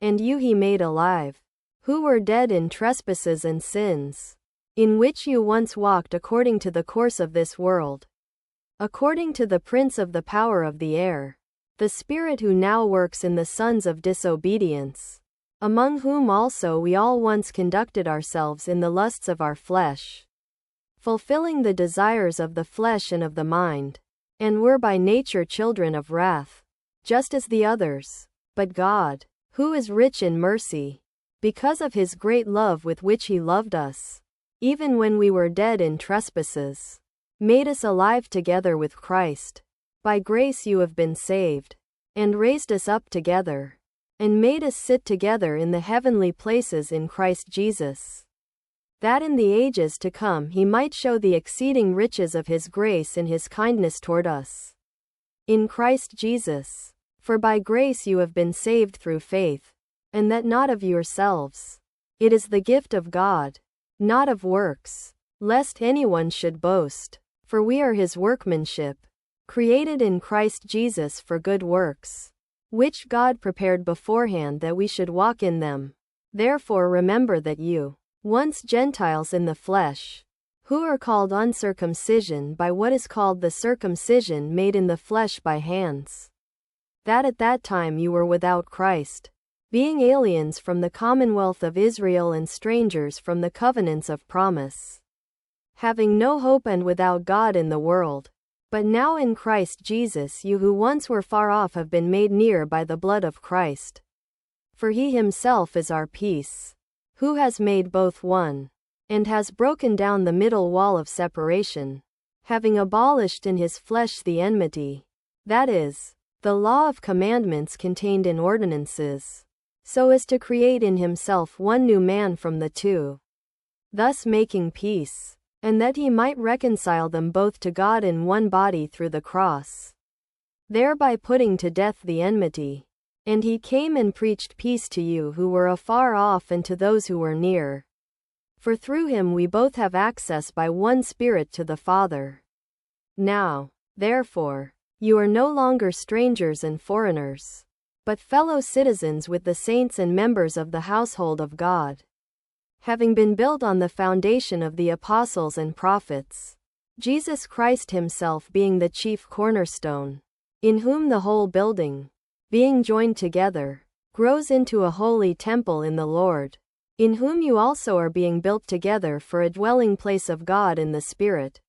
and you he made alive, who were dead in trespasses and sins, in which you once walked according to the course of this world, according to the prince of the power of the air, the spirit who now works in the sons of disobedience, among whom also we all once conducted ourselves in the lusts of our flesh, fulfilling the desires of the flesh and of the mind, and were by nature children of wrath, just as the others. But God, who is rich in mercy, because of his great love with which he loved us, even when we were dead in trespasses, made us alive together with Christ. By grace you have been saved, and raised us up together, and made us sit together in the heavenly places in Christ Jesus, that in the ages to come he might show the exceeding riches of his grace in his kindness toward us, in Christ Jesus. For by grace you have been saved through faith, and that not of yourselves. It is the gift of God, not of works, lest anyone should boast. For we are his workmanship, created in Christ Jesus for good works, which God prepared beforehand that we should walk in them. Therefore remember that you, once Gentiles in the flesh, who are called uncircumcision by what is called the circumcision made in the flesh by hands, that at that time you were without Christ, being aliens from the commonwealth of Israel and strangers from the covenants of promise, having no hope and without God in the world. But now in Christ Jesus you who once were far off have been made near by the blood of Christ. For he himself is our peace, who has made both one, and has broken down the middle wall of separation, having abolished in his flesh the enmity, that is, the law of commandments contained in ordinances, so as to create in himself one new man from the two, thus making peace, and that he might reconcile them both to God in one body through the cross, thereby putting to death the enmity. And he came and preached peace to you who were afar off and to those who were near. For through him we both have access by one Spirit to the Father. Now, therefore, you are no longer strangers and foreigners, but fellow citizens with the saints and members of the household of God, having been built on the foundation of the apostles and prophets, Jesus Christ himself being the chief cornerstone, in whom the whole building, being joined together, grows into a holy temple in the Lord, in whom you also are being built together for a dwelling place of God in the Spirit.